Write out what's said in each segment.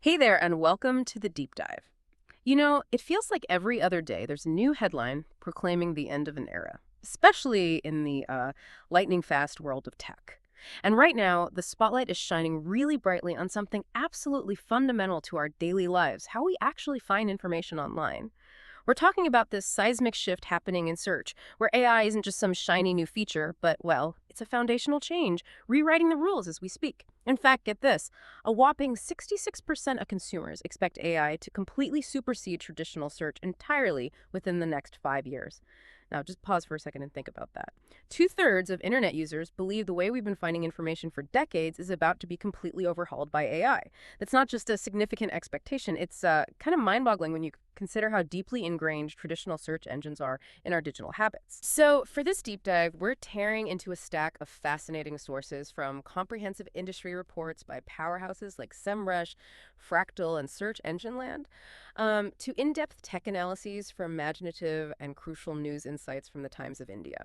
Hey there, and welcome to the deep dive. You know, it feels like every other day there's a new headline proclaiming the end of an era, especially in the lightning fast world of tech. And right now, the spotlight is shining really brightly on something absolutely fundamental to our daily lives, how we actually find information online. We're talking about this seismic shift happening in search, where AI isn't just some shiny new feature, but, well, it's a foundational change, rewriting the rules as we speak. In fact, get this, a whopping 66% of consumers expect AI to completely supersede traditional search entirely within the next 5 years. Now, just pause for a second and think about that. Two-thirds of internet users believe the way we've been finding information for decades is about to be completely overhauled by AI. That's not just a significant expectation. It's kind of mind-boggling when you consider how deeply ingrained traditional search engines are in our digital habits. So for this deep dive, we're tearing into a stack of fascinating sources, from comprehensive industry reports by powerhouses like SEMrush, Fractal, and Search Engine Land, to in-depth tech analyses from imaginative and crucial news insights from the Times of India.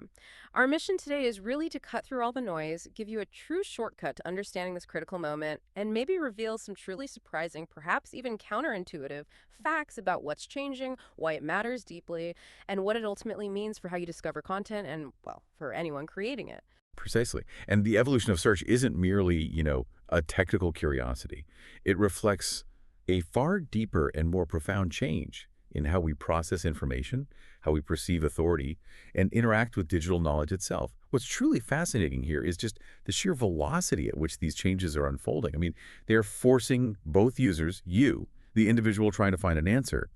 Our mission today is really to cut through all the noise, give you a true shortcut to understanding this critical moment, and maybe reveal some truly surprising, perhaps even counterintuitive, facts about what's changing, why it matters deeply, and what it ultimately means for how you discover content and, well, for anyone creating it. Precisely. And the evolution of search isn't merely, a technical curiosity. It reflects a far deeper and more profound change in how we process information, how we perceive authority, and interact with digital knowledge itself. What's truly fascinating here is just the sheer velocity at which these changes are unfolding. I mean, they're forcing both users, you, the individual trying to find an answer,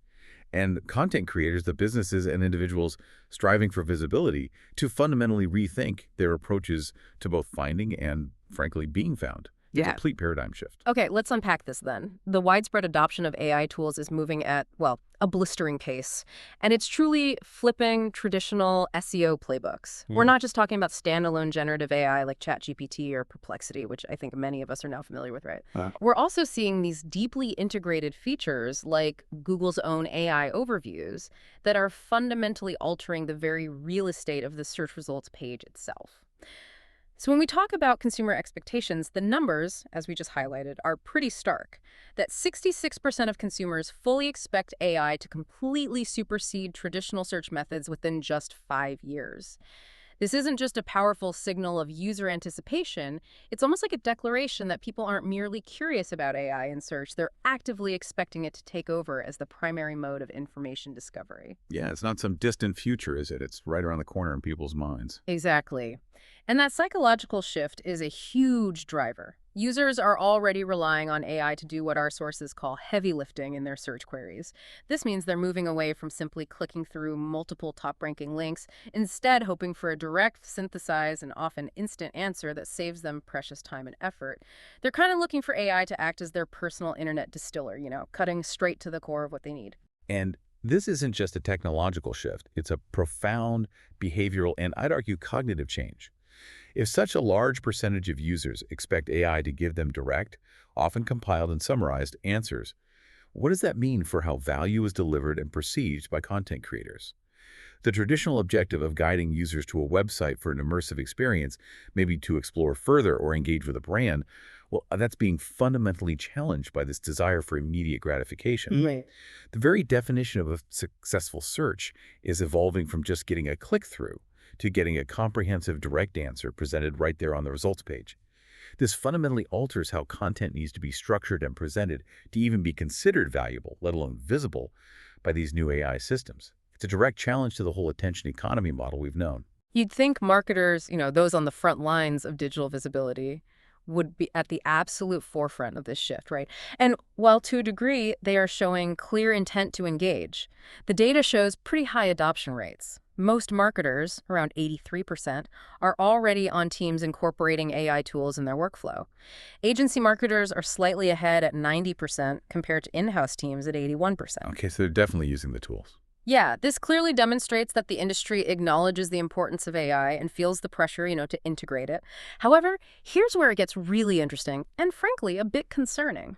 and content creators, the businesses and individuals striving for visibility, to fundamentally rethink their approaches to both finding and, frankly, being found. A Yeah. complete paradigm shift. Okay, let's unpack this then. The widespread adoption of AI tools is moving at, well, a blistering pace. And it's truly flipping traditional SEO playbooks. We're not just talking about standalone generative AI like ChatGPT or Perplexity, which I think many of us are now familiar with, right? We're also seeing these deeply integrated features like Google's own AI overviews that are fundamentally altering the very real estate of the search results page itself. So when we talk about consumer expectations, the numbers, as we just highlighted, are pretty stark. That 66% of consumers fully expect AI to completely supersede traditional search methods within just 5 years. This isn't just a powerful signal of user anticipation, it's almost like a declaration that people aren't merely curious about AI in search, they're actively expecting it to take over as the primary mode of information discovery. Yeah, it's not some distant future, is it? It's right around the corner in people's minds. Exactly. And that psychological shift is a huge driver. Users are already relying on AI to do what our sources call heavy lifting in their search queries. This means they're moving away from simply clicking through multiple top-ranking links, instead hoping for a direct, synthesized, and often instant answer that saves them precious time and effort. They're kind of looking for AI to act as their personal internet distiller, cutting straight to the core of what they need. And this isn't just a technological shift. It's a profound behavioral and, I'd argue, cognitive change. If such a large percentage of users expect AI to give them direct, often compiled and summarized answers, what does that mean for how value is delivered and perceived by content creators? The traditional objective of guiding users to a website for an immersive experience, maybe to explore further or engage with a brand, well, that's being fundamentally challenged by this desire for immediate gratification. Right. The very definition of a successful search is evolving from just getting a click-through to getting a comprehensive direct answer presented right there on the results page. This fundamentally alters how content needs to be structured and presented to even be considered valuable, let alone visible, by these new AI systems. It's a direct challenge to the whole attention economy model we've known. You'd think marketers, those on the front lines of digital visibility, would be at the absolute forefront of this shift, right? And while to a degree they are showing clear intent to engage, the data shows pretty high adoption rates. Most marketers, around 83%, are already on teams incorporating AI tools in their workflow. Agency marketers are slightly ahead at 90% compared to in-house teams at 81%. Okay, so they're definitely using the tools. Yeah, this clearly demonstrates that the industry acknowledges the importance of AI and feels the pressure, to integrate it. However, here's where it gets really interesting and, frankly, a bit concerning.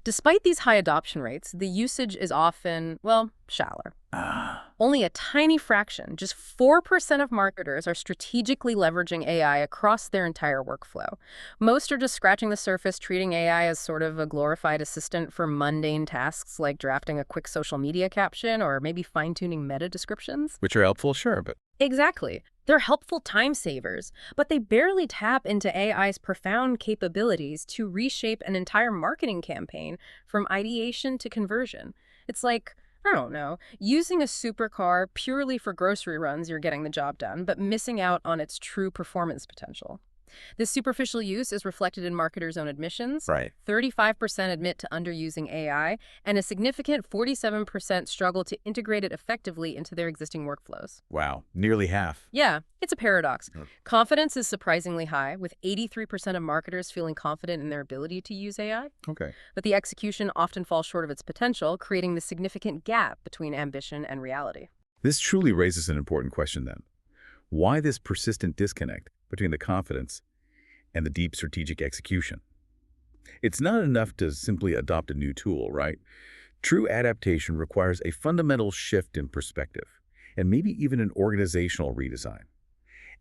Despite these high adoption rates, the usage is often, well, shallower. Ah, Only a tiny fraction, just 4% of marketers are strategically leveraging AI across their entire workflow. Most are just scratching the surface, treating AI as sort of a glorified assistant for mundane tasks like drafting a quick social media caption or maybe fine-tuning meta descriptions. which are helpful, sure, but Exactly. They're helpful time savers, but they barely tap into AI's profound capabilities to reshape an entire marketing campaign from ideation to conversion. It's like, I don't know, using a supercar purely for grocery runs, you're getting the job done, but missing out on its true performance potential. This superficial use is reflected in marketers' own admissions. right. 35% admit to underusing AI, and a significant 47% struggle to integrate it effectively into their existing workflows. Wow, nearly half. Yeah, it's a paradox. Mm. Confidence is surprisingly high, with 83% of marketers feeling confident in their ability to use AI, Okay. but the execution often falls short of its potential, creating the significant gap between ambition and reality. This truly raises an important question then. Why this persistent disconnect between the confidence and the deep strategic execution? It's not enough to simply adopt a new tool, right? True adaptation requires a fundamental shift in perspective, and maybe even an organizational redesign.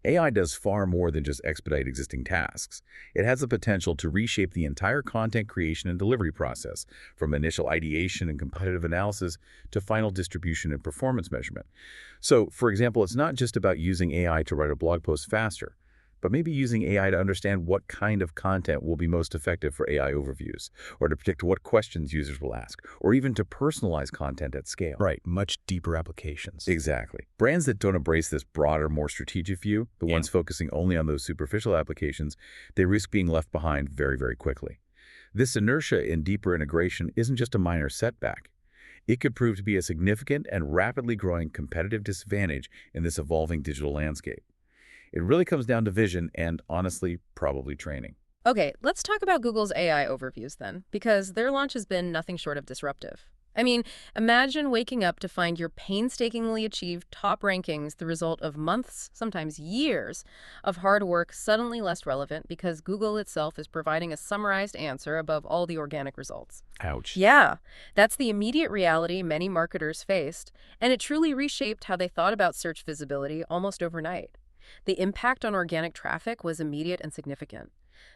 AI does far more than just expedite existing tasks. It has the potential to reshape the entire content creation and delivery process, from initial ideation and competitive analysis to final distribution and performance measurement. So, for example, it's not just about using AI to write a blog post faster, but maybe using AI to understand what kind of content will be most effective for AI overviews, or to predict what questions users will ask, or even to personalize content at scale. Right, much deeper applications. Exactly. Brands that don't embrace this broader, more strategic view, the ones focusing only on those superficial applications, they risk being left behind very, very quickly. This inertia in deeper integration isn't just a minor setback. It could prove to be a significant and rapidly growing competitive disadvantage in this evolving digital landscape. It really comes down to vision and, honestly, probably training. Okay, let's talk about Google's AI overviews then, because their launch has been nothing short of disruptive. I mean, imagine waking up to find your painstakingly achieved top rankings the result of months, sometimes years, of hard work suddenly less relevant because Google itself is providing a summarized answer above all the organic results. Ouch. Yeah, that's the immediate reality many marketers faced, and it truly reshaped how they thought about search visibility almost overnight. The impact on organic traffic was immediate and significant.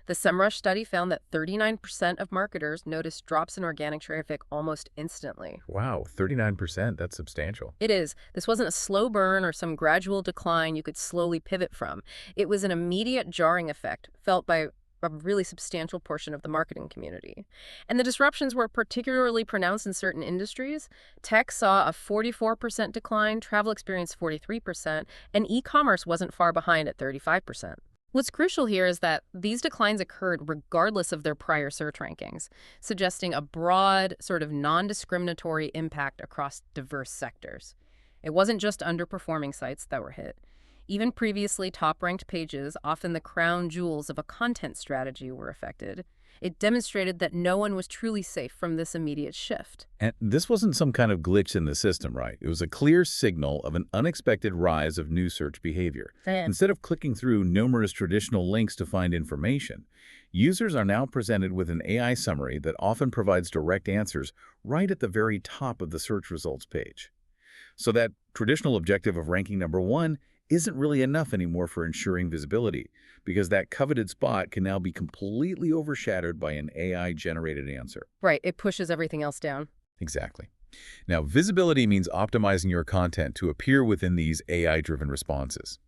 The SEMrush study found that 39% of marketers noticed drops in organic traffic almost instantly. Wow, 39%, that's substantial. It is. This wasn't a slow burn or some gradual decline you could slowly pivot from. It was an immediate jarring effect felt by a really substantial portion of the marketing community. And the disruptions were particularly pronounced in certain industries. Tech saw a 44% decline, travel experienced 43%, and e-commerce wasn't far behind at 35%. What's crucial here is that these declines occurred regardless of their prior search rankings, suggesting a broad, sort of non-discriminatory impact across diverse sectors. It wasn't just underperforming sites that were hit. Even previously top-ranked pages, often the crown jewels of a content strategy, were affected. It demonstrated that no one was truly safe from this immediate shift. And this wasn't some kind of glitch in the system, right? It was a clear signal of an unexpected rise of new search behavior. Instead of clicking through numerous traditional links to find information, users are now presented with an AI summary that often provides direct answers right at the very top of the search results page. So that traditional objective of ranking number one isn't really enough anymore for ensuring visibility, because that coveted spot can now be completely overshadowed by an AI-generated answer. Right, it pushes everything else down. Exactly. Now, visibility means optimizing your content to appear within these AI-driven responses.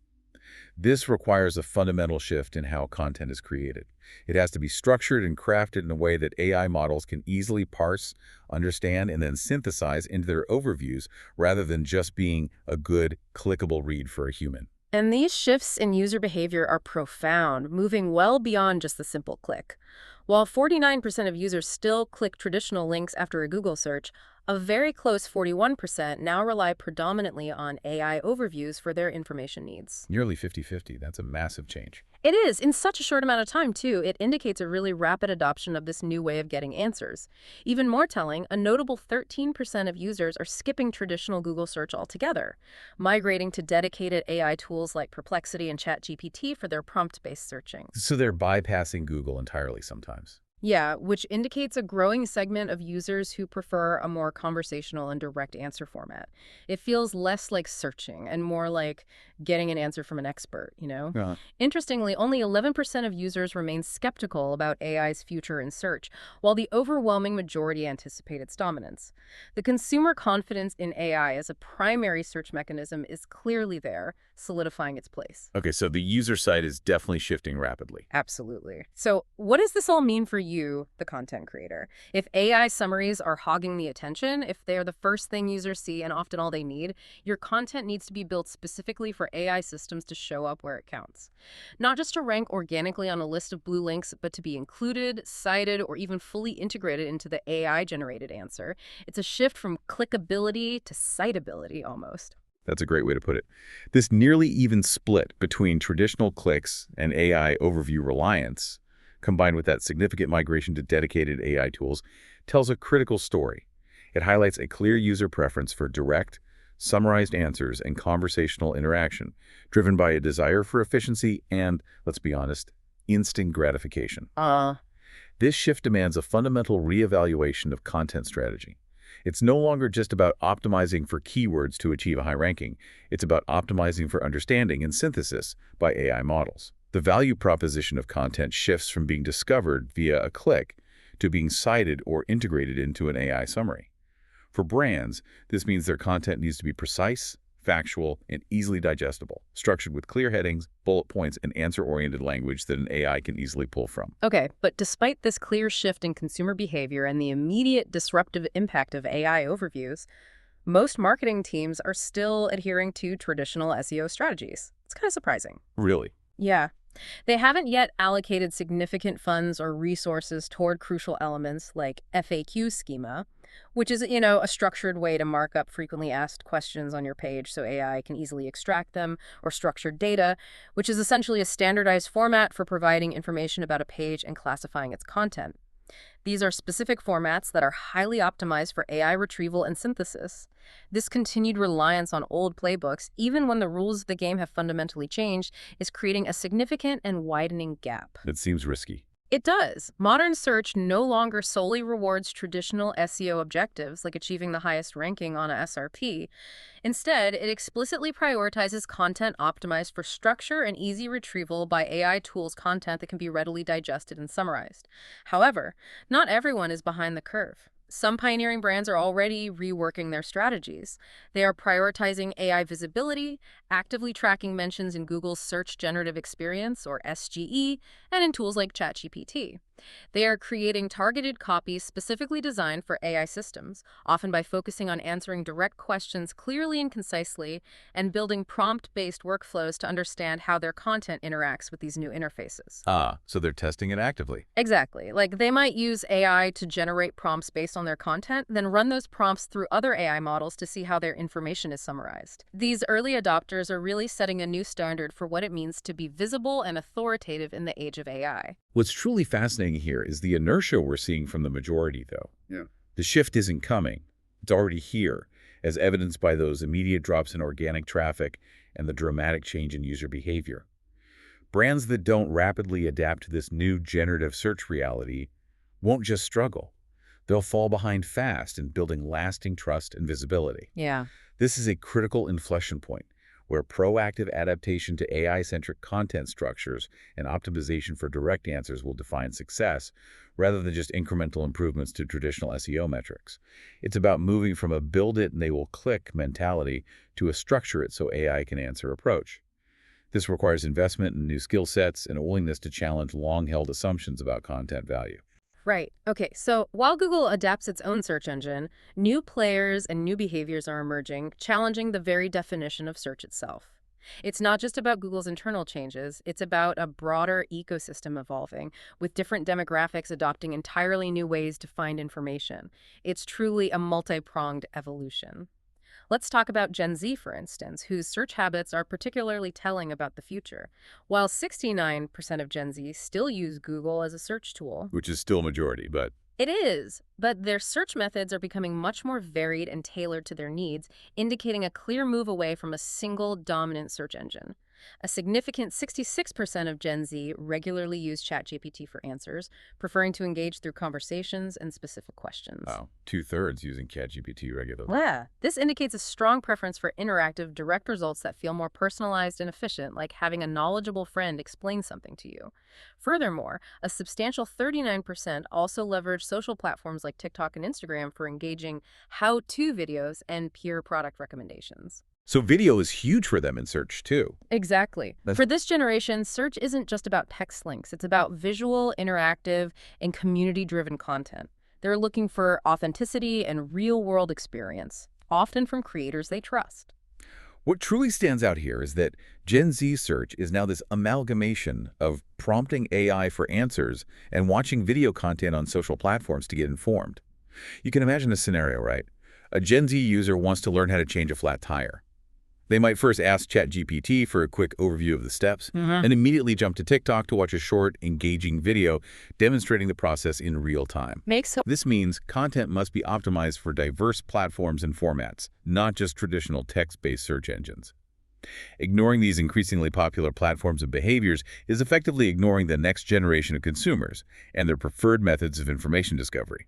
This requires a fundamental shift in how content is created. It has to be structured and crafted in a way that AI models can easily parse, understand, and then synthesize into their overviews rather than just being a good, clickable read for a human. And these shifts in user behavior are profound, moving well beyond just the simple click. While 49% of users still click traditional links after a Google search, a very close 41% now rely predominantly on AI overviews for their information needs. Nearly 50-50. That's a massive change. It is, in such a short amount of time, too. It indicates a really rapid adoption of this new way of getting answers. Even more telling, a notable 13% of users are skipping traditional Google search altogether, migrating to dedicated AI tools like Perplexity and ChatGPT for their prompt-based searching. So they're bypassing Google entirely sometimes. Yeah, which indicates a growing segment of users who prefer a more conversational and direct answer format. It feels less like searching and more like getting an answer from an expert, you know? Uh, Interestingly, only 11% of users remain skeptical about AI's future in search, while the overwhelming majority anticipate its dominance. The consumer confidence in AI as a primary search mechanism is clearly there, solidifying its place. okay, so the user side is definitely shifting rapidly. Absolutely. So, what does this all mean for you, the content creator? If AI summaries are hogging the attention, if they're the first thing users see and often all they need, your content needs to be built specifically for AI systems to show up where it counts. Not just to rank organically on a list of blue links, but to be included, cited, or even fully integrated into the AI generated answer. It's a shift from clickability to citability almost. That's a great way to put it. This nearly even split between traditional clicks and AI overview reliance, combined with that significant migration to dedicated AI tools, tells a critical story. It highlights a clear user preference for direct, summarized answers and conversational interaction, driven by a desire for efficiency and, let's be honest, instant gratification. This shift demands a fundamental reevaluation of content strategy. It's no longer just about optimizing for keywords to achieve a high ranking. It's about optimizing for understanding and synthesis by AI models. The value proposition of content shifts from being discovered via a click to being cited or integrated into an AI summary. For brands, this means their content needs to be precise, factual, and easily digestible, structured with clear headings, bullet points, and answer-oriented language that an AI can easily pull from. Okay, but despite this clear shift in consumer behavior and the immediate disruptive impact of AI overviews, most marketing teams are still adhering to traditional SEO strategies. It's kind of surprising. Really? Yeah. They haven't yet allocated significant funds or resources toward crucial elements like FAQ schema, which is, a structured way to mark up frequently asked questions on your page so AI can easily extract them, or structured data, which is essentially a standardized format for providing information about a page and classifying its content. These are specific formats that are highly optimized for AI retrieval and synthesis. This continued reliance on old playbooks, even when the rules of the game have fundamentally changed, is creating a significant and widening gap. It seems risky. It does. Modern search no longer solely rewards traditional SEO objectives, like achieving the highest ranking on a SRP. Instead, it explicitly prioritizes content optimized for structure and easy retrieval by AI tools content that can be readily digested and summarized. However, not everyone is behind the curve. Some pioneering brands are already reworking their strategies. They are prioritizing AI visibility, actively tracking mentions in Google's Search Generative Experience, or SGE, and in tools like ChatGPT. They are creating targeted copies specifically designed for AI systems, often by focusing on answering direct questions clearly and concisely, and building prompt-based workflows to understand how their content interacts with these new interfaces. So they're testing it actively. Exactly. Like, they might use AI to generate prompts based on their content, then run those prompts through other AI models to see how their information is summarized. These early adopters are really setting a new standard for what it means to be visible and authoritative in the age of AI. What's truly fascinating here is the inertia we're seeing from the majority, though. Yeah. The shift isn't coming. It's already here, as evidenced by those immediate drops in organic traffic and the dramatic change in user behavior. Brands that don't rapidly adapt to this new generative search reality won't just struggle. They'll fall behind fast in building lasting trust and visibility. Yeah. This is a critical inflection point where proactive adaptation to AI-centric content structures and optimization for direct answers will define success, rather than just incremental improvements to traditional SEO metrics. It's about moving from a build it and they will click mentality to a structure it so AI can answer approach. This requires investment in new skill sets and a willingness to challenge long-held assumptions about content value. Right. Okay, so while Google adapts its own search engine, new players and new behaviors are emerging, challenging the very definition of search itself. It's not just about Google's internal changes, it's about a broader ecosystem evolving, with different demographics adopting entirely new ways to find information. It's truly a multi-pronged evolution. Let's talk about Gen Z, for instance, whose search habits are particularly telling about the future. While 69% of Gen Z still use Google as a search tool, Which is still majority, but it is, but their search methods are becoming much more varied and tailored to their needs, indicating a clear move away from a single dominant search engine. A significant 66% of Gen Z regularly use ChatGPT for answers, preferring to engage through conversations and specific questions. Wow, 2/3 using ChatGPT regularly. Yeah, this indicates a strong preference for interactive, direct results that feel more personalized and efficient, like having a knowledgeable friend explain something to you. Furthermore, a substantial 39% also leverage social platforms like TikTok and Instagram for engaging how-to videos and peer product recommendations. So video is huge for them in search, too. Exactly. For this generation, search isn't just about text links. It's about visual, interactive, and community-driven content. They're looking for authenticity and real-world experience, often from creators they trust. What truly stands out here is that Gen Z search is now this amalgamation of prompting AI for answers and watching video content on social platforms to get informed. You can imagine a scenario, right? A Gen Z user wants to learn how to change a flat tire. They might first ask ChatGPT for a quick overview of the steps, and immediately jump to TikTok to watch a short, engaging video demonstrating the process in real time. This means content must be optimized for diverse platforms and formats, not just traditional text-based search engines. Ignoring these increasingly popular platforms and behaviors is effectively ignoring the next generation of consumers and their preferred methods of information discovery.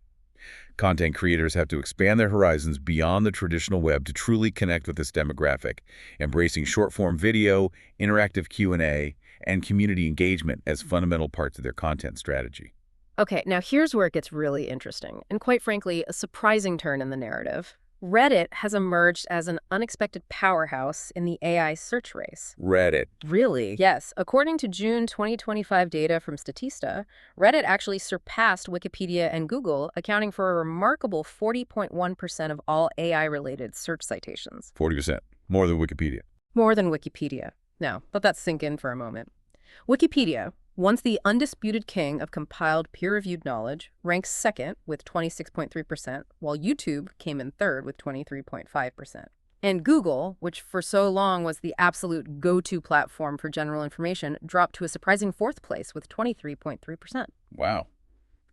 Content creators have to expand their horizons beyond the traditional web to truly connect with this demographic, embracing short-form video, interactive Q&A, and community engagement as fundamental parts of their content strategy. Okay, now here's where it gets really interesting, and quite frankly, a surprising turn in the narrative. Reddit has emerged as an unexpected powerhouse in the AI search race. Reddit. Really? Yes. According to June 2025 data from Statista, Reddit actually surpassed Wikipedia and Google, accounting for a remarkable 40.1% of all AI-related search citations. 40%. More than Wikipedia. More than Wikipedia. Now, let that sink in for a moment. Wikipedia, once the undisputed king of compiled peer-reviewed knowledge, ranks second with 26.3%, while YouTube came in third with 23.5%. And Google, which for so long was the absolute go-to platform for general information, dropped to a surprising fourth place with 23.3%. Wow.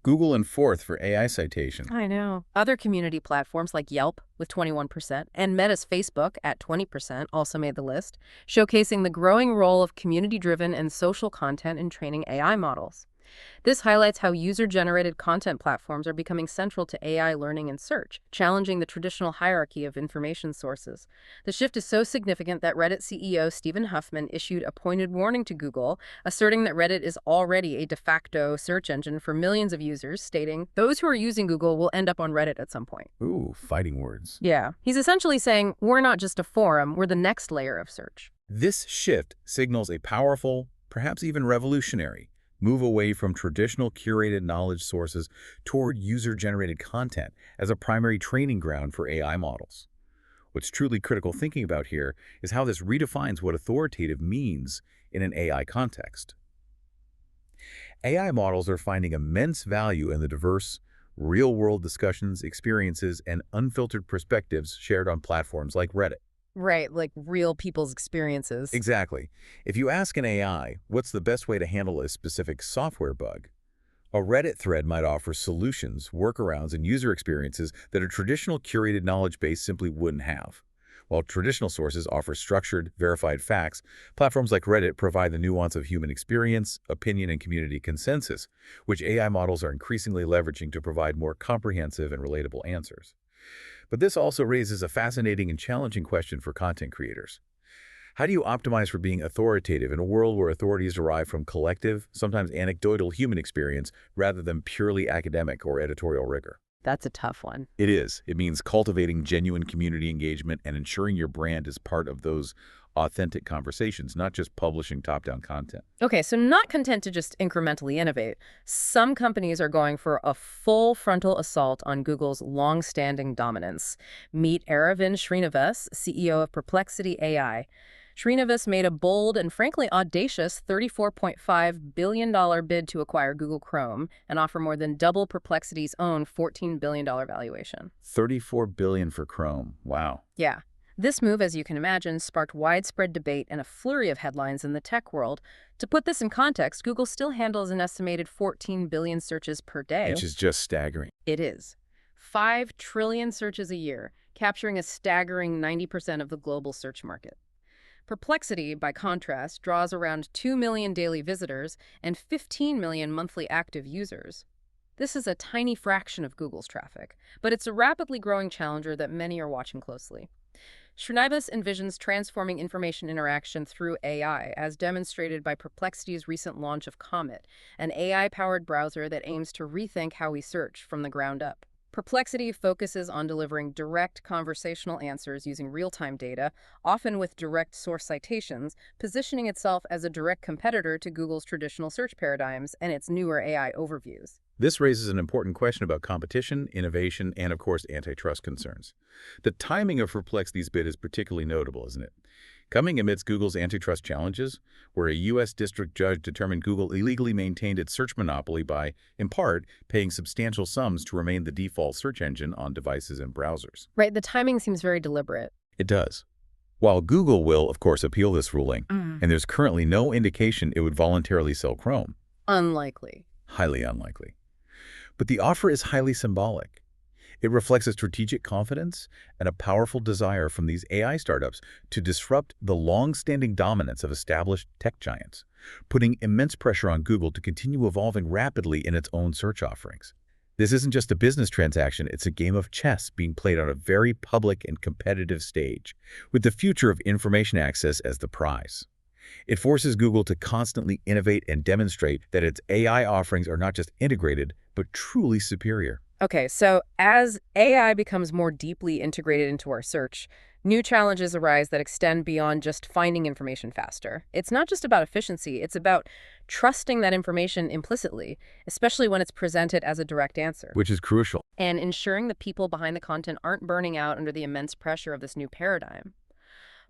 Google in fourth for AI citation. I know. Other community platforms like Yelp with 21% and Meta's Facebook at 20% also made the list, showcasing the growing role of community-driven and social content in training AI models. This highlights how user-generated content platforms are becoming central to AI learning and search, challenging the traditional hierarchy of information sources. The shift is so significant that Reddit CEO Stephen Huffman issued a pointed warning to Google, asserting that Reddit is already a de facto search engine for millions of users, stating, "Those who are using Google will end up on Reddit at some point." Ooh, fighting words. Yeah. He's essentially saying, we're not just a forum, we're the next layer of search. This shift signals a powerful, perhaps even revolutionary, move away from traditional curated knowledge sources toward user-generated content as a primary training ground for AI models. What's truly critical thinking about here is how this redefines what authoritative means in an AI context. AI models are finding immense value in the diverse, real-world discussions, experiences, and unfiltered perspectives shared on platforms like Reddit. Right, like real people's experiences. Exactly. If you ask an AI, what's the best way to handle a specific software bug? A Reddit thread might offer solutions, workarounds, and user experiences that a traditional curated knowledge base simply wouldn't have. While traditional sources offer structured, verified facts, platforms like Reddit provide the nuance of human experience, opinion, and community consensus, which AI models are increasingly leveraging to provide more comprehensive and relatable answers. But this also raises a fascinating and challenging question for content creators. How do you optimize for being authoritative in a world where authority is derived from collective, sometimes anecdotal human experience rather than purely academic or editorial rigor? That's a tough one. It is. It means cultivating genuine community engagement and ensuring your brand is part of those authentic conversations, not just publishing top-down content. Okay, so not content to just incrementally innovate. Some companies are going for a full frontal assault on Google's long-standing dominance. Meet Aravind Srinivas, CEO of Perplexity AI. Srinivas made a bold and frankly audacious $34.5 billion bid to acquire Google Chrome and offer more than double Perplexity's own $14 billion valuation. $34 billion for Chrome. Wow. Yeah. This move, as you can imagine, sparked widespread debate and a flurry of headlines in the tech world. To put this in context, Google still handles an estimated 14 billion searches per day. Which is just staggering. It is. 5 trillion searches a year, capturing a staggering 90% of the global search market. Perplexity, by contrast, draws around 2 million daily visitors and 15 million monthly active users. This is a tiny fraction of Google's traffic, but it's a rapidly growing challenger that many are watching closely. Srinivas envisions transforming information interaction through AI, as demonstrated by Perplexity's recent launch of Comet, an AI-powered browser that aims to rethink how we search from the ground up. Perplexity focuses on delivering direct conversational answers using real-time data, often with direct source citations, positioning itself as a direct competitor to Google's traditional search paradigms and its newer AI overviews. This raises an important question about competition, innovation, and, of course, antitrust concerns. The timing of Perplexity's bid is particularly notable, isn't it? Coming amidst Google's antitrust challenges, where a U.S. district judge determined Google illegally maintained its search monopoly by, in part, paying substantial sums to remain the default search engine on devices and browsers. Right, the timing seems very deliberate. It does. While Google will, of course, appeal this ruling, and there's currently no indication it would voluntarily sell Chrome. Unlikely. Highly unlikely. But the offer is highly symbolic. It reflects a strategic confidence and a powerful desire from these AI startups to disrupt the long-standing dominance of established tech giants, putting immense pressure on Google to continue evolving rapidly in its own search offerings. This isn't just a business transaction, it's a game of chess being played on a very public and competitive stage, with the future of information access as the prize. It forces Google to constantly innovate and demonstrate that its AI offerings are not just integrated, but truly superior. Okay, so as AI becomes more deeply integrated into our search, new challenges arise that extend beyond just finding information faster. It's not just about efficiency, it's about trusting that information implicitly, especially when it's presented as a direct answer. Which is crucial. And ensuring the people behind the content aren't burning out under the immense pressure of this new paradigm.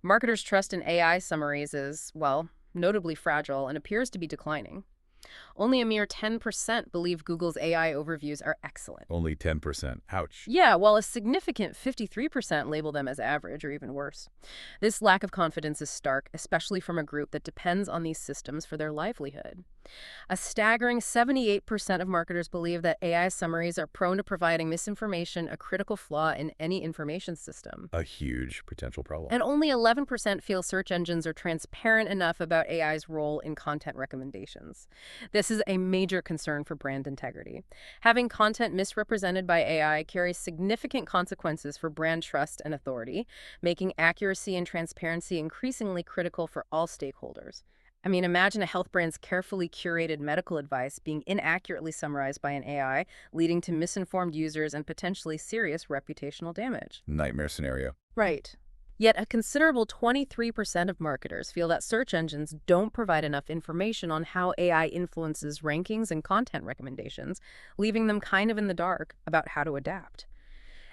Marketers' trust in AI summaries is, well, notably fragile and appears to be declining. Only a mere 10% believe Google's AI overviews are excellent. Only 10%. Ouch. Yeah, while a significant 53% label them as average or even worse. This lack of confidence is stark, especially from a group that depends on these systems for their livelihood. A staggering 78% of marketers believe that AI summaries are prone to providing misinformation, a critical flaw in any information system. A huge potential problem. And only 11% feel search engines are transparent enough about AI's role in content recommendations. This is a major concern for brand integrity. Having content misrepresented by AI carries significant consequences for brand trust and authority, making accuracy and transparency increasingly critical for all stakeholders. I mean, imagine a health brand's carefully curated medical advice being inaccurately summarized by an AI, leading to misinformed users and potentially serious reputational damage. Nightmare scenario. Right. Yet a considerable 23% of marketers feel that search engines don't provide enough information on how AI influences rankings and content recommendations, leaving them kind of in the dark about how to adapt.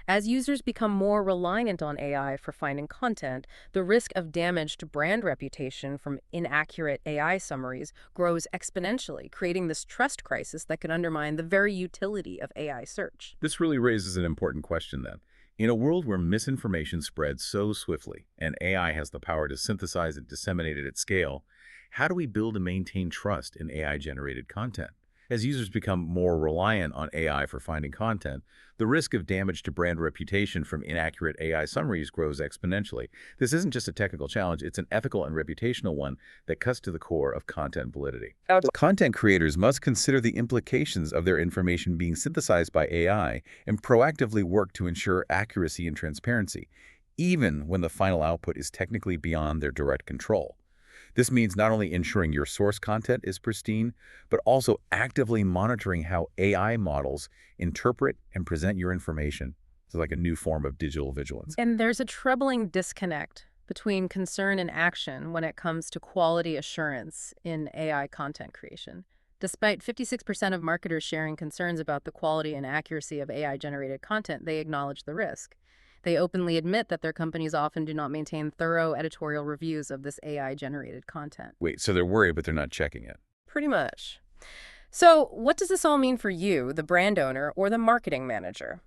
As users become more reliant on AI for finding content, the risk of damage to brand reputation from inaccurate AI summaries grows exponentially, creating this trust crisis that could undermine the very utility of AI search. This really raises an important question then. In a world where misinformation spreads so swiftly and AI has the power to synthesize and disseminate it at scale, how do we build and maintain trust in AI-generated content? As users become more reliant on AI for finding content, the risk of damage to brand reputation from inaccurate AI summaries grows exponentially. This isn't just a technical challenge, it's an ethical and reputational one that cuts to the core of content validity. Content creators must consider the implications of their information being synthesized by AI and proactively work to ensure accuracy and transparency, even when the final output is technically beyond their direct control. This means not only ensuring your source content is pristine, but also actively monitoring how AI models interpret and present your information. It's like a new form of digital vigilance. And there's a troubling disconnect between concern and action when it comes to quality assurance in AI content creation. Despite 56% of marketers sharing concerns about the quality and accuracy of AI-generated content, they acknowledge the risk. They openly admit that their companies often do not maintain thorough editorial reviews of this AI-generated content. Wait, so they're worried, but they're not checking it. Pretty much. So what does this all mean for you, the brand owner or the marketing manager?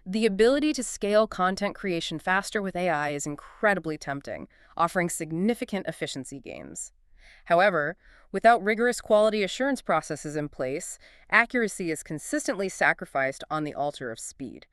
The ability to scale content creation faster with AI is incredibly tempting, offering significant efficiency gains. However, without rigorous quality assurance processes in place, accuracy is consistently sacrificed on the altar of speed.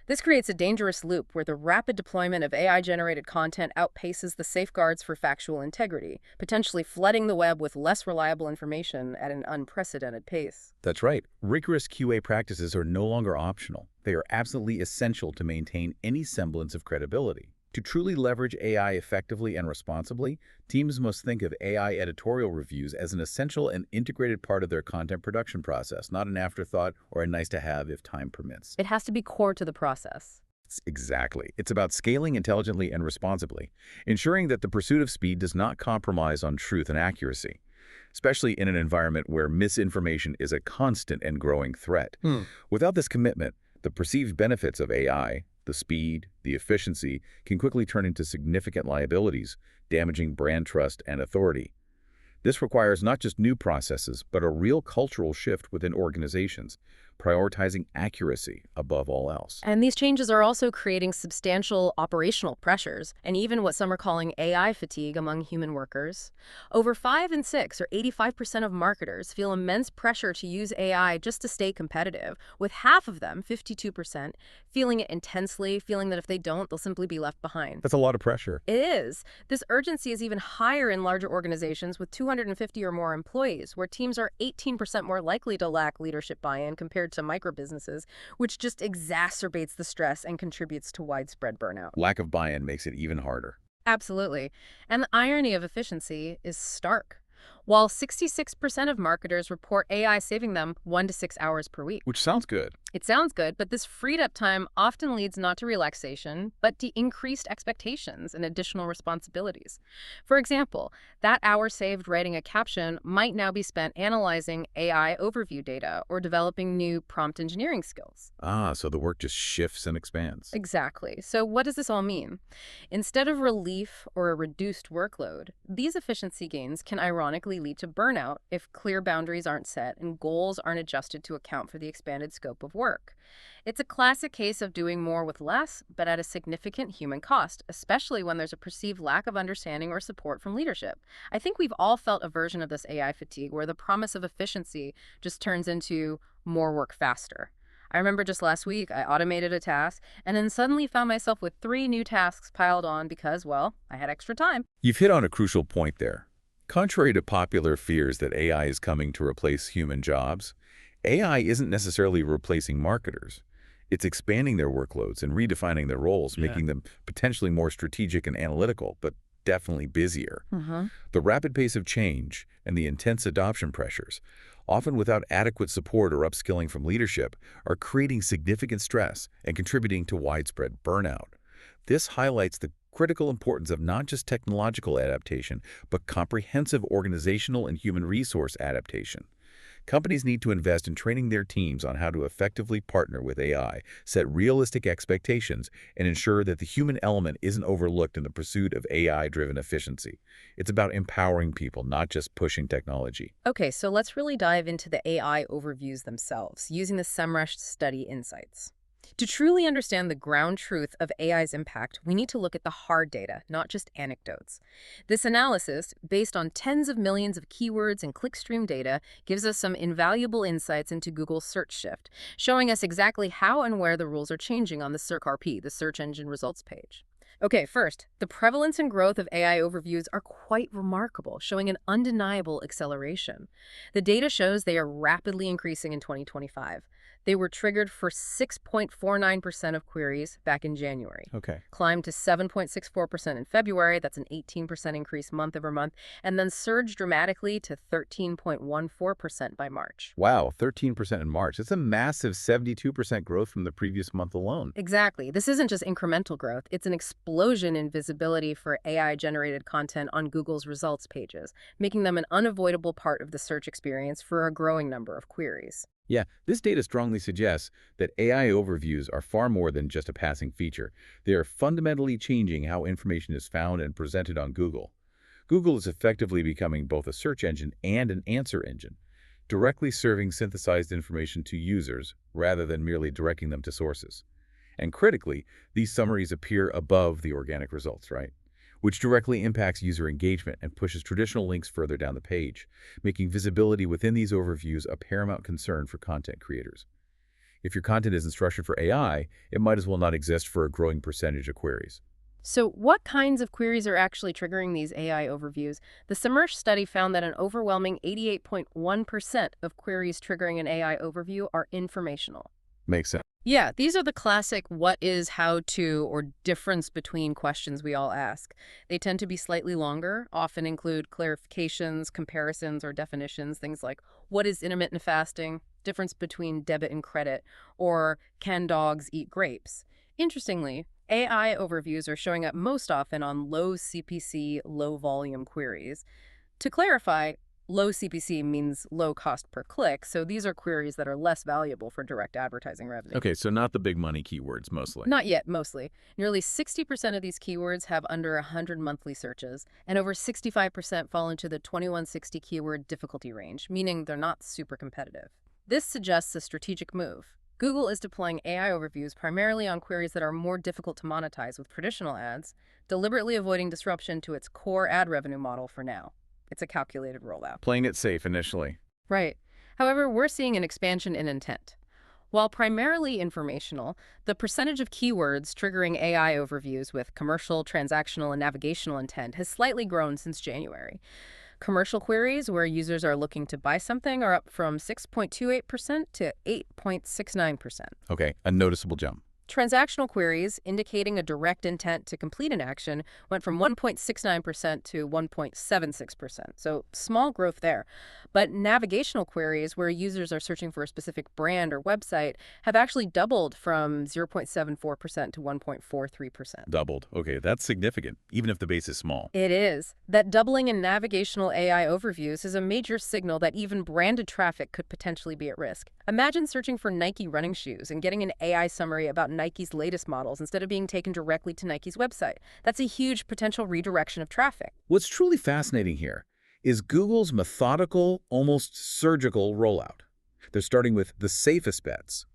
This creates a dangerous loop where the rapid deployment of AI-generated content outpaces the safeguards for factual integrity, potentially flooding the web with less reliable information at an unprecedented pace. That's right. Rigorous QA practices are no longer optional. They are absolutely essential to maintain any semblance of credibility. To truly leverage AI effectively and responsibly, teams must think of AI editorial reviews as an essential and integrated part of their content production process, not an afterthought or a nice-to-have if time permits. It has to be core to the process. Exactly. It's about scaling intelligently and responsibly, ensuring that the pursuit of speed does not compromise on truth and accuracy, especially in an environment where misinformation is a constant and growing threat. Without this commitment, the perceived benefits of AI, the speed, the efficiency, can quickly turn into significant liabilities, damaging brand trust and authority. This requires not just new processes, but a real cultural shift within organizations, prioritizing accuracy above all else. And these changes are also creating substantial operational pressures, and even what some are calling AI fatigue among human workers. Over 5 in 6, or 85% of marketers, feel immense pressure to use AI just to stay competitive, with half of them, 52%, feeling it intensely, feeling that if they don't, they'll simply be left behind. That's a lot of pressure. It is. This urgency is even higher in larger organizations with 250 or more employees, where teams are 18% more likely to lack leadership buy-in compared to micro businesses, which just exacerbates the stress and contributes to widespread burnout. Lack of buy-in makes it even harder. Absolutely. And the irony of efficiency is stark. While 66% of marketers report AI saving them 1 to 6 hours per week. Which sounds good. It sounds good, but this freed up time often leads not to relaxation, but to increased expectations and additional responsibilities. For example, that hour saved writing a caption might now be spent analyzing AI overview data or developing new prompt engineering skills. So the work just shifts and expands. Exactly. So what does this all mean? Instead of relief or a reduced workload, these efficiency gains can ironically lead to burnout if clear boundaries aren't set and goals aren't adjusted to account for the expanded scope of work. It's a classic case of doing more with less, but at a significant human cost, especially when there's a perceived lack of understanding or support from leadership. I think we've all felt a version of this AI fatigue where the promise of efficiency just turns into more work faster. I remember just last week, I automated a task and then suddenly found myself with 3 new tasks piled on because, well, I had extra time. You've hit on a crucial point there. Contrary to popular fears that AI is coming to replace human jobs, AI isn't necessarily replacing marketers. It's expanding their workloads and redefining their roles, making them potentially more strategic and analytical, but definitely busier. The rapid pace of change and the intense adoption pressures, often without adequate support or upskilling from leadership, are creating significant stress and contributing to widespread burnout. This highlights the critical importance of not just technological adaptation, but comprehensive organizational and human resource adaptation. Companies need to invest in training their teams on how to effectively partner with AI, set realistic expectations, and ensure that the human element isn't overlooked in the pursuit of AI-driven efficiency. It's about empowering people, not just pushing technology. Okay, so let's really dive into the AI overviews themselves, using the SEMrush study insights. To truly understand the ground truth of AI's impact, we need to look at the hard data, not just anecdotes. This analysis, based on tens of millions of keywords and clickstream data, gives us some invaluable insights into Google's search shift, showing us exactly how and where the rules are changing on the SERC-RP, the search engine results page. Okay, first, the prevalence and growth of AI overviews are quite remarkable, showing an undeniable acceleration. The data shows they are rapidly increasing in 2025. They were triggered for 6.49% of queries back in January. Okay. Climbed to 7.64% in February, that's an 18% increase month over month, and then surged dramatically to 13.14% by March. Wow, 13% in March. That's a massive 72% growth from the previous month alone. Exactly. This isn't just incremental growth. It's an explosion in visibility for AI-generated content on Google's results pages, making them an unavoidable part of the search experience for a growing number of queries. Yeah, this data strongly suggests that AI overviews are far more than just a passing feature. They are fundamentally changing how information is found and presented on Google. Google is effectively becoming both a search engine and an answer engine, directly serving synthesized information to users rather than merely directing them to sources. And critically, these summaries appear above the organic results, right? Which directly impacts user engagement and pushes traditional links further down the page, making visibility within these overviews a paramount concern for content creators. If your content isn't structured for AI, it might as well not exist for a growing percentage of queries. So what kinds of queries are actually triggering these AI overviews? The Submerged study found that an overwhelming 88.1% of queries triggering an AI overview are informational. Makes sense. Yeah, these are the classic what is, how to, or difference between questions we all ask. They tend to be slightly longer, often include clarifications, comparisons, or definitions, things like what is intermittent fasting, difference between debit and credit, or can dogs eat grapes? Interestingly, AI overviews are showing up most often on low CPC, low volume queries. To clarify, low CPC means low cost per click, so these are queries that are less valuable for direct advertising revenue. Okay, so not the big money keywords mostly. Not yet, mostly. Nearly 60% of these keywords have under 100 monthly searches, and over 65% fall into the 2160 keyword difficulty range, meaning they're not super competitive. This suggests a strategic move. Google is deploying AI overviews primarily on queries that are more difficult to monetize with traditional ads, deliberately avoiding disruption to its core ad revenue model for now. It's a calculated rollout. Playing it safe initially. Right. However, we're seeing an expansion in intent. While primarily informational, the percentage of keywords triggering AI overviews with commercial, transactional, and navigational intent has slightly grown since January. Commercial queries where users are looking to buy something are up from 6.28% to 8.69%. Okay, a noticeable jump. Transactional queries indicating a direct intent to complete an action went from 1.69% to 1.76%, so small growth there. But navigational queries where users are searching for a specific brand or website have actually doubled from 0.74% to 1.43%. Doubled. Okay, that's significant, even if the base is small. It is. That doubling in navigational AI overviews is a major signal that even branded traffic could potentially be at risk. Imagine searching for Nike running shoes and getting an AI summary about Nike's latest models instead of being taken directly to Nike's website. That's a huge potential redirection of traffic. What's truly fascinating here is Google's methodical, almost surgical rollout. They're starting with the safest bets,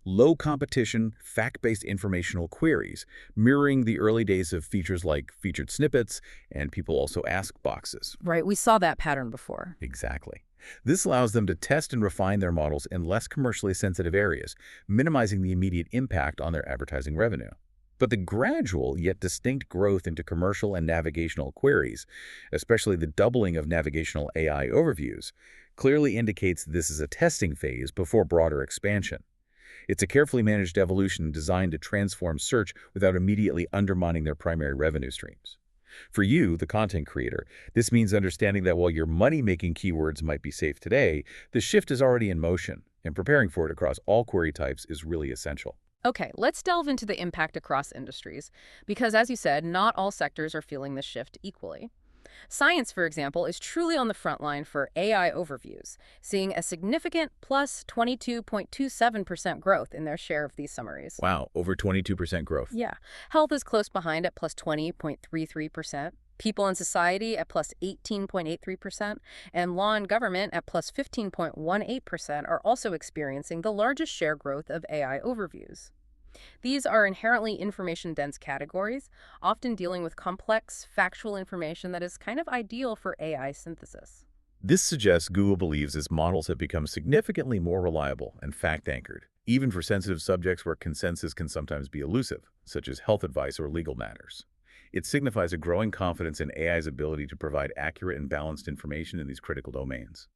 low competition, fact-based informational queries, mirroring the early days of features like featured snippets and people also ask boxes. Right, we saw that pattern before. Exactly. This allows them to test and refine their models in less commercially sensitive areas, minimizing the immediate impact on their advertising revenue. But the gradual yet distinct growth into commercial and navigational queries, especially the doubling of navigational AI overviews, clearly indicates this is a testing phase before broader expansion. It's a carefully managed evolution designed to transform search without immediately undermining their primary revenue streams. For you, the content creator, this means understanding that while your money-making keywords might be safe today, the shift is already in motion, and preparing for it across all query types is really essential. Okay, let's delve into the impact across industries, because as you said, not all sectors are feeling this shift equally. Science, for example, is truly on the front line for AI overviews, seeing a significant plus 22.27% growth in their share of these summaries. Wow, over 22% growth. Yeah. Health is close behind at plus 20.33%. People and Society at plus 18.83%, and Law and Government at plus 15.18% are also experiencing the largest share growth of AI overviews. These are inherently information-dense categories, often dealing with complex, factual information that is kind of ideal for AI synthesis. This suggests Google believes its models have become significantly more reliable and fact-anchored, even for sensitive subjects where consensus can sometimes be elusive, such as health advice or legal matters. It signifies a growing confidence in AI's ability to provide accurate and balanced information in these critical domains.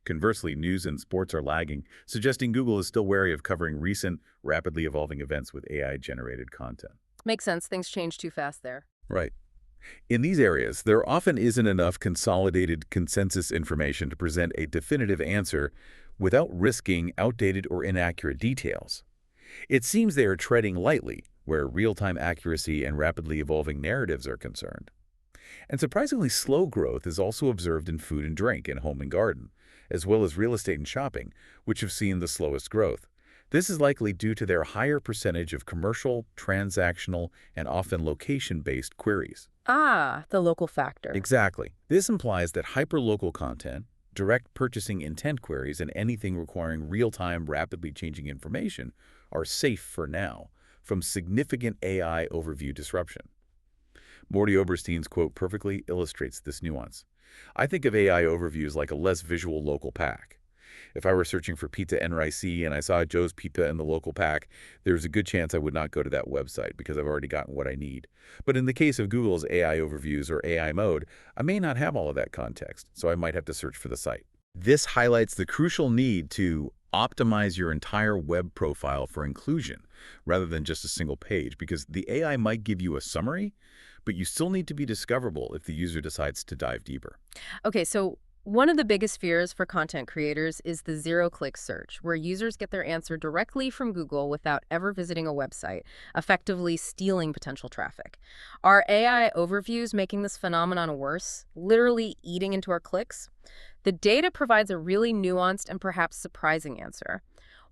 Conversely, news and sports are lagging, suggesting Google is still wary of covering recent, rapidly evolving events with AI-generated content. Makes sense. Things change too fast there. Right. In these areas, there often isn't enough consolidated consensus information to present a definitive answer without risking outdated or inaccurate details. It seems they are treading lightly where real-time accuracy and rapidly evolving narratives are concerned. And surprisingly slow growth is also observed in food and drink and home and garden, as well as real estate and shopping, which have seen the slowest growth. This is likely due to their higher percentage of commercial, transactional, and often location-based queries. Ah, the local factor. Exactly. This implies that hyperlocal content, direct purchasing intent queries, and anything requiring real-time, rapidly changing information are safe for now from significant AI overview disruption. Morty Oberstein's quote perfectly illustrates this nuance. I think of AI overviews like a less visual local pack. If I were searching for pizza NYC and I saw Joe's Pizza in the local pack, there's a good chance I would not go to that website because I've already gotten what I need. But in the case of Google's AI overviews or AI mode, I may not have all of that context, so I might have to search for the site. This highlights the crucial need to optimize your entire web profile for inclusion rather than just a single page, because the AI might give you a summary, but you still need to be discoverable if the user decides to dive deeper. Okay, so one of the biggest fears for content creators is the zero-click search, where users get their answer directly from Google without ever visiting a website, effectively stealing potential traffic. Are AI overviews making this phenomenon worse, literally eating into our clicks? The data provides a really nuanced and perhaps surprising answer.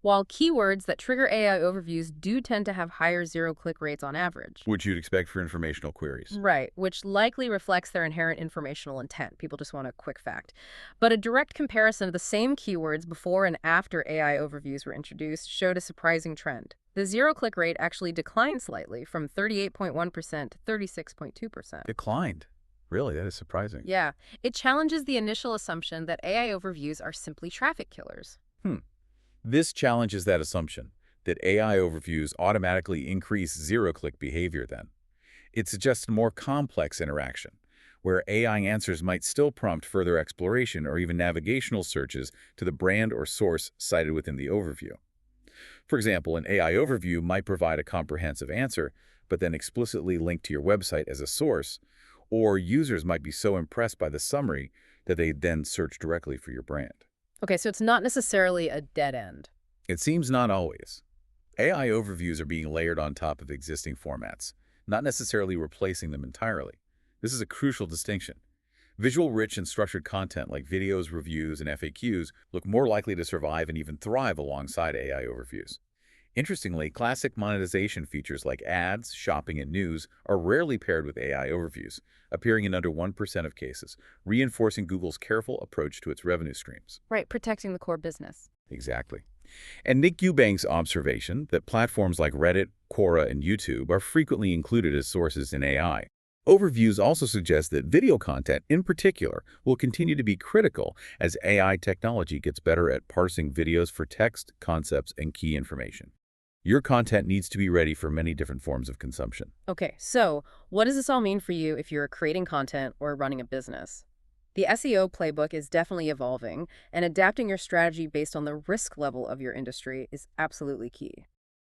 While keywords that trigger AI overviews do tend to have higher zero-click rates on average. Which you'd expect for informational queries. Right, which likely reflects their inherent informational intent. People just want a quick fact. But a direct comparison of the same keywords before and after AI overviews were introduced showed a surprising trend. The zero-click rate actually declined slightly from 38.1% to 36.2%. Declined. Really, that is surprising. Yeah, it challenges the initial assumption that AI overviews are simply traffic killers. This challenges that assumption, that AI overviews automatically increase zero-click behavior then. It suggests a more complex interaction, where AI answers might still prompt further exploration or even navigational searches to the brand or source cited within the overview. For example, an AI overview might provide a comprehensive answer, but then explicitly link to your website as a source, or users might be so impressed by the summary that they then search directly for your brand. Okay, so it's not necessarily a dead end. It seems not always. AI overviews are being layered on top of existing formats, not necessarily replacing them entirely. This is a crucial distinction. Visual-rich and structured content like videos, reviews, and FAQs look more likely to survive and even thrive alongside AI overviews. Interestingly, classic monetization features like ads, shopping, and news are rarely paired with AI overviews, appearing in under 1% of cases, reinforcing Google's careful approach to its revenue streams. Right, protecting the core business. Exactly. And Nick Eubank's observation that platforms like Reddit, Quora, and YouTube are frequently included as sources in AI. Overviews also suggest that video content, in particular, will continue to be critical as AI technology gets better at parsing videos for text, concepts, and key information. Your content needs to be ready for many different forms of consumption. Okay, so what does this all mean for you if you're creating content or running a business? The SEO playbook is definitely evolving, and adapting your strategy based on the risk level of your industry is absolutely key.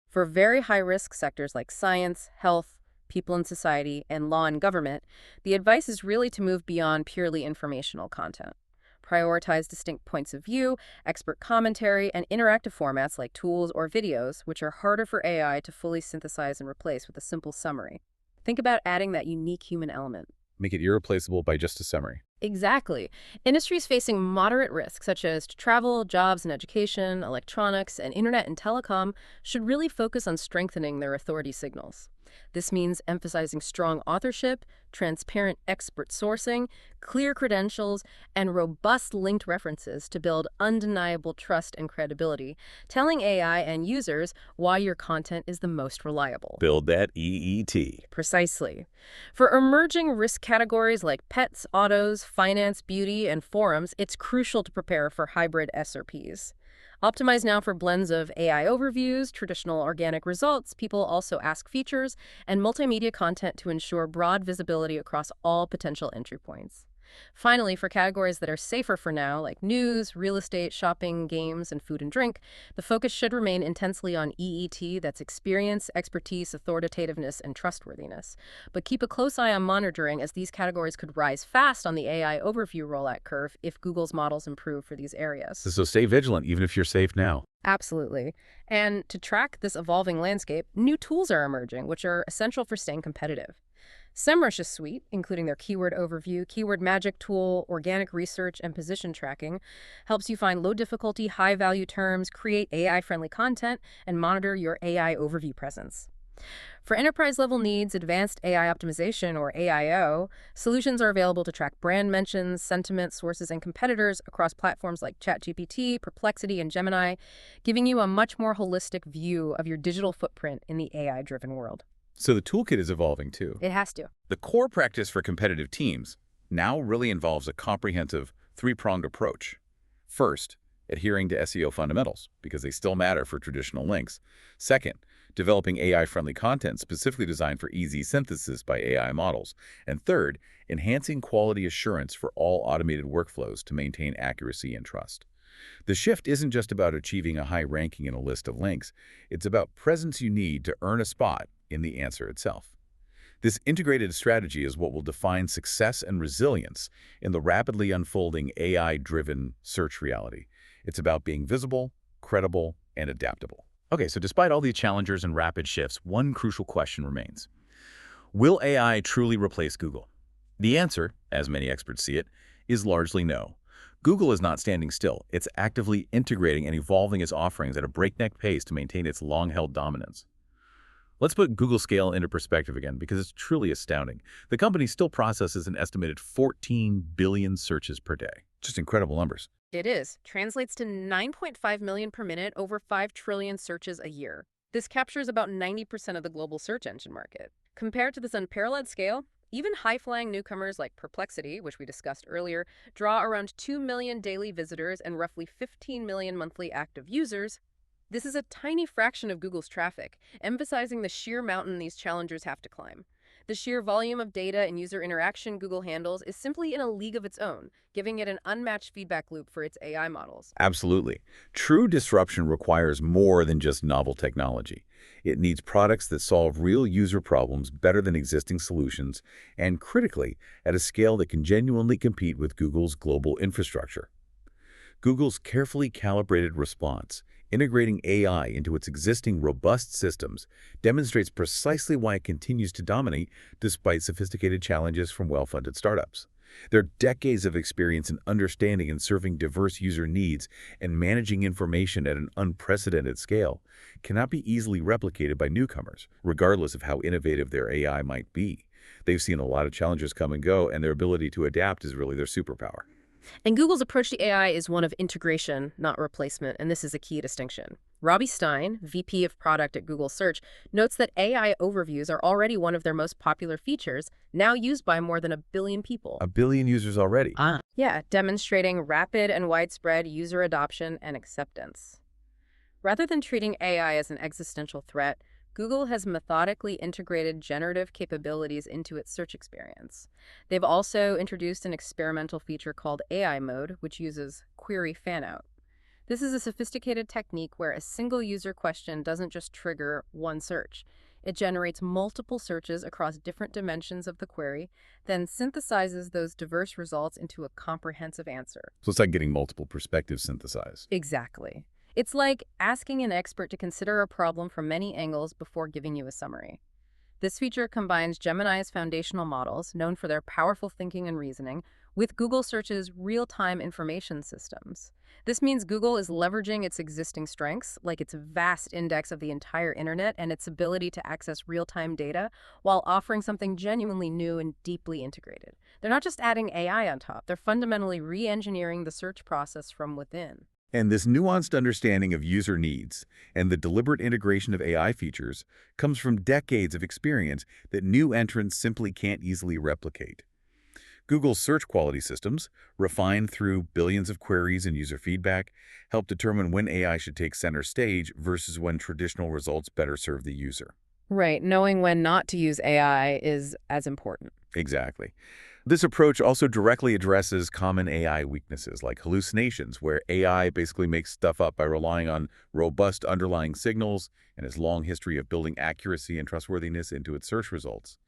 For very high-risk sectors like science, health, people and society, and law and government, the advice is really to move beyond purely informational content. Prioritize distinct points of view, expert commentary, and interactive formats like tools or videos, which are harder for AI to fully synthesize and replace with a simple summary. Think about adding that unique human element. Make it irreplaceable by just a summary. Exactly. Industries facing moderate risk, such as travel, jobs and education, electronics, and internet and telecom, should really focus on strengthening their authority signals. This means emphasizing strong authorship, transparent expert sourcing, clear credentials, and robust linked references to build undeniable trust and credibility, telling AI and users why your content is the most reliable. Build that EET. Precisely. For emerging risk categories like pets, autos, finance, beauty, and forums, it's crucial to prepare for hybrid SRPs. Optimize now for blends of AI overviews, traditional organic results, people also ask features, and multimedia content to ensure broad visibility across all potential entry points. Finally, for categories that are safer for now, like news, real estate, shopping, games, and food and drink, the focus should remain intensely on EET, that's experience, expertise, authoritativeness, and trustworthiness. But keep a close eye on monitoring, as these categories could rise fast on the AI overview rollout curve if Google's models improve for these areas. So stay vigilant, even if you're safe now. Absolutely. And to track this evolving landscape, new tools are emerging, which are essential for staying competitive. SEMrush's suite, including their keyword overview, keyword magic tool, organic research, and position tracking, helps you find low-difficulty, high-value terms, create AI-friendly content, and monitor your AI overview presence. For enterprise-level needs, advanced AI optimization, or AIO, solutions are available to track brand mentions, sentiment, sources, and competitors across platforms like ChatGPT, Perplexity, and Gemini, giving you a much more holistic view of your digital footprint in the AI-driven world. So the toolkit is evolving too. It has to. The core practice for competitive teams now really involves a comprehensive three-pronged approach. First, adhering to SEO fundamentals, because they still matter for traditional links. Second, developing AI-friendly content specifically designed for easy synthesis by AI models. And third, enhancing quality assurance for all automated workflows to maintain accuracy and trust. The shift isn't just about achieving a high ranking in a list of links. It's about presence you need to earn a spot in the answer itself. This integrated strategy is what will define success and resilience in the rapidly unfolding AI-driven search reality. It's about being visible, credible, and adaptable. Okay, so despite all these challengers and rapid shifts, one crucial question remains. Will AI truly replace Google? The answer, as many experts see it, is largely no. Google is not standing still. It's actively integrating and evolving its offerings at a breakneck pace to maintain its long-held dominance. Let's put Google scale into perspective again, because it's truly astounding. The company still processes an estimated 14 billion searches per day. Just incredible numbers. It is. Translates to 9.5 million per minute, over 5 trillion searches a year. This captures about 90% of the global search engine market. Compared to this unparalleled scale, even high-flying newcomers like Perplexity, which we discussed earlier, draw around 2 million daily visitors and roughly 15 million monthly active users. This is a tiny fraction of Google's traffic, emphasizing the sheer mountain these challengers have to climb. The sheer volume of data and user interaction Google handles is simply in a league of its own, giving it an unmatched feedback loop for its AI models. Absolutely. True disruption requires more than just novel technology. It needs products that solve real user problems better than existing solutions, and critically, at a scale that can genuinely compete with Google's global infrastructure. Google's carefully calibrated response, integrating AI into its existing robust systems, demonstrates precisely why it continues to dominate despite sophisticated challenges from well-funded startups. Their decades of experience in understanding and serving diverse user needs and managing information at an unprecedented scale cannot be easily replicated by newcomers, regardless of how innovative their AI might be. They've seen a lot of challenges come and go, and their ability to adapt is really their superpower. And Google's approach to AI is one of integration, not replacement, and this is a key distinction. Robbie Stein, VP of Product at Google Search, notes that AI overviews are already one of their most popular features, now used by more than 1 billion people. 1 billion users already. Yeah, demonstrating rapid and widespread user adoption and acceptance. Rather than treating AI as an existential threat, Google has methodically integrated generative capabilities into its search experience. They've also introduced an experimental feature called AI Mode, which uses query fanout. This is a sophisticated technique where a single user question doesn't just trigger one search. It generates multiple searches across different dimensions of the query, then synthesizes those diverse results into a comprehensive answer. So it's like getting multiple perspectives synthesized. Exactly. It's like asking an expert to consider a problem from many angles before giving you a summary. This feature combines Gemini's foundational models, known for their powerful thinking and reasoning, with Google Search's real-time information systems. This means Google is leveraging its existing strengths, like its vast index of the entire internet and its ability to access real-time data, while offering something genuinely new and deeply integrated. They're not just adding AI on top, they're fundamentally re-engineering the search process from within. And this nuanced understanding of user needs and the deliberate integration of AI features comes from decades of experience that new entrants simply can't easily replicate. Google's search quality systems, refined through billions of queries and user feedback, help determine when AI should take center stage versus when traditional results better serve the user. Right, knowing when not to use AI is as important. Exactly. This approach also directly addresses common AI weaknesses like hallucinations, where AI basically makes stuff up by relying on robust underlying signals and its long history of building accuracy and trustworthiness into its search results.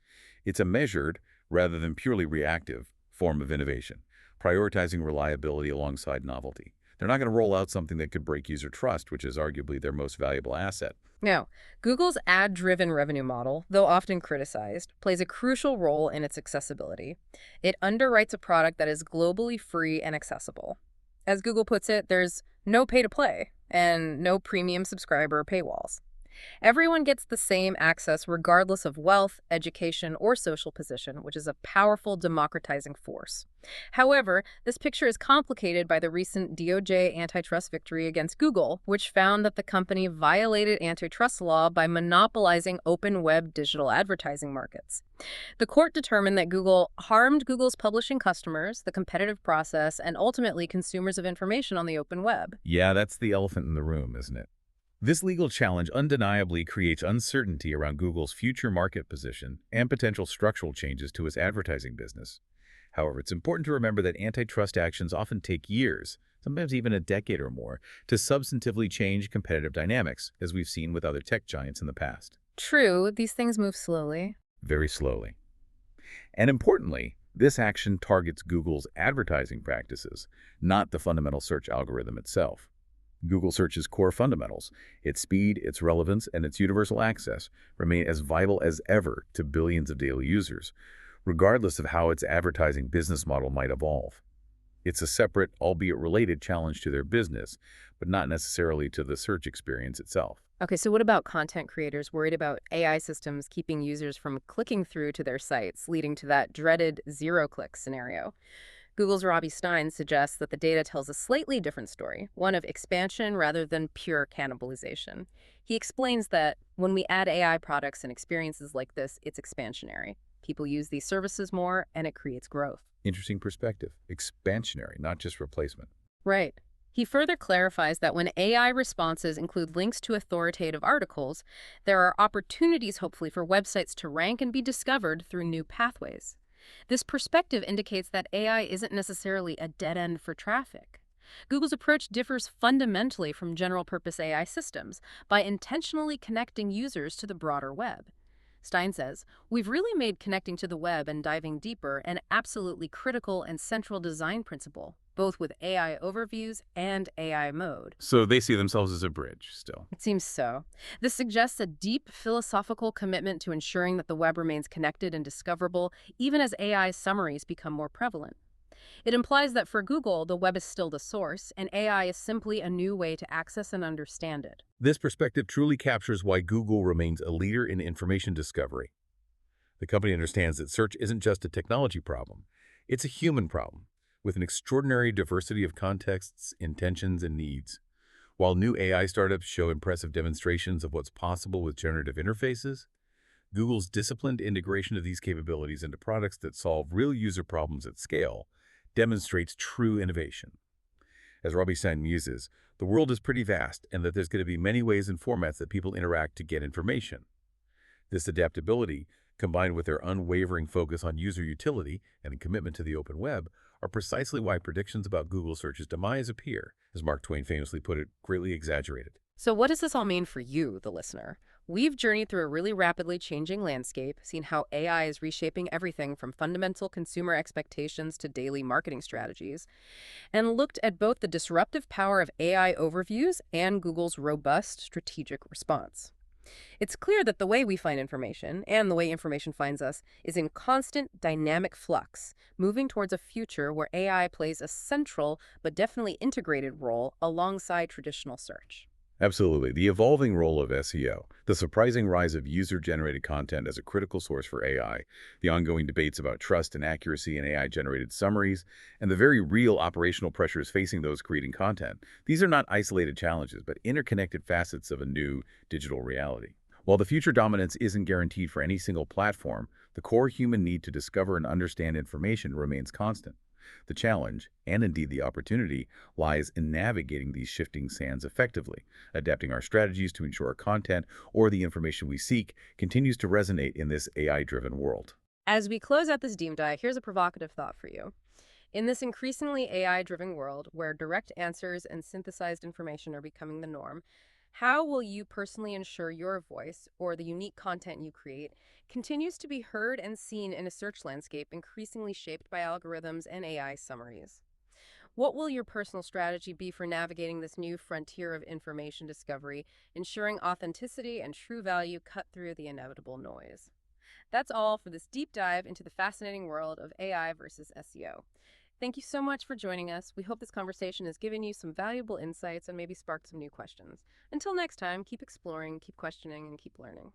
It's a measured, rather than purely reactive, form of innovation, prioritizing reliability alongside novelty. They're not going to roll out something that could break user trust, which is arguably their most valuable asset. Now, Google's ad-driven revenue model, though often criticized, plays a crucial role in its accessibility. It underwrites a product that is globally free and accessible. As Google puts it, there's no pay-to-play and no premium subscriber paywalls. Everyone gets the same access regardless of wealth, education, or social position, which is a powerful democratizing force. However, this picture is complicated by the recent DOJ antitrust victory against Google, which found that the company violated antitrust law by monopolizing open web digital advertising markets. The court determined that Google harmed Google's publishing customers, the competitive process, and ultimately consumers of information on the open web. Yeah, that's the elephant in the room, isn't it? This legal challenge undeniably creates uncertainty around Google's future market position and potential structural changes to its advertising business. However, it's important to remember that antitrust actions often take years, sometimes even a decade or more, to substantively change competitive dynamics, as we've seen with other tech giants in the past. True, these things move slowly. Very slowly. And importantly, this action targets Google's advertising practices, not the fundamental search algorithm itself. Google Search's core fundamentals, its speed, its relevance, and its universal access, remain as vital as ever to billions of daily users, regardless of how its advertising business model might evolve. It's a separate, albeit related, challenge to their business, but not necessarily to the search experience itself. Okay, so what about content creators worried about AI systems keeping users from clicking through to their sites, leading to that dreaded zero-click scenario? Google's Robbie Stein suggests that the data tells a slightly different story, one of expansion rather than pure cannibalization. He explains that when we add AI products and experiences like this, it's expansionary. People use these services more, and it creates growth. Interesting perspective. Expansionary, not just replacement. Right. He further clarifies that when AI responses include links to authoritative articles, there are opportunities, hopefully, for websites to rank and be discovered through new pathways. This perspective indicates that AI isn't necessarily a dead end for traffic. Google's approach differs fundamentally from general-purpose AI systems by intentionally connecting users to the broader web. Stein says, "We've really made connecting to the web and diving deeper an absolutely critical and central design principle, both with AI overviews and AI mode." So they see themselves as a bridge still. It seems so. This suggests a deep philosophical commitment to ensuring that the web remains connected and discoverable, even as AI summaries become more prevalent. It implies that for Google, the web is still the source, and AI is simply a new way to access and understand it. This perspective truly captures why Google remains a leader in information discovery. The company understands that search isn't just a technology problem, it's a human problem, with an extraordinary diversity of contexts, intentions, and needs. While new AI startups show impressive demonstrations of what's possible with generative interfaces, Google's disciplined integration of these capabilities into products that solve real user problems at scale demonstrates true innovation. As Robbie Stein muses, the world is pretty vast and that there's going to be many ways and formats that people interact to get information. This adaptability, combined with their unwavering focus on user utility and a commitment to the open web, are precisely why predictions about Google Search's demise appear, as Mark Twain famously put it, greatly exaggerated. So what does this all mean for you, the listener? We've journeyed through a really rapidly changing landscape, seen how AI is reshaping everything from fundamental consumer expectations to daily marketing strategies, and looked at both the disruptive power of AI overviews and Google's robust strategic response. It's clear that the way we find information, and the way information finds us, is in constant dynamic flux, moving towards a future where AI plays a central but definitely integrated role alongside traditional search. Absolutely. The evolving role of SEO, the surprising rise of user-generated content as a critical source for AI, the ongoing debates about trust and accuracy in AI-generated summaries, and the very real operational pressures facing those creating content. These are not isolated challenges, but interconnected facets of a new digital reality. While the future dominance isn't guaranteed for any single platform, the core human need to discover and understand information remains constant. The challenge, and indeed the opportunity, lies in navigating these shifting sands effectively, adapting our strategies to ensure our content or the information we seek continues to resonate in this AI-driven world. As we close out this deep dive, here's a provocative thought for you. In this increasingly AI-driven world, where direct answers and synthesized information are becoming the norm, how will you personally ensure your voice, or the unique content you create, continues to be heard and seen in a search landscape increasingly shaped by algorithms and AI summaries? What will your personal strategy be for navigating this new frontier of information discovery, ensuring authenticity and true value cut through the inevitable noise? That's all for this deep dive into the fascinating world of AI versus SEO. Thank you so much for joining us. We hope this conversation has given you some valuable insights and maybe sparked some new questions. Until next time, keep exploring, keep questioning, and keep learning.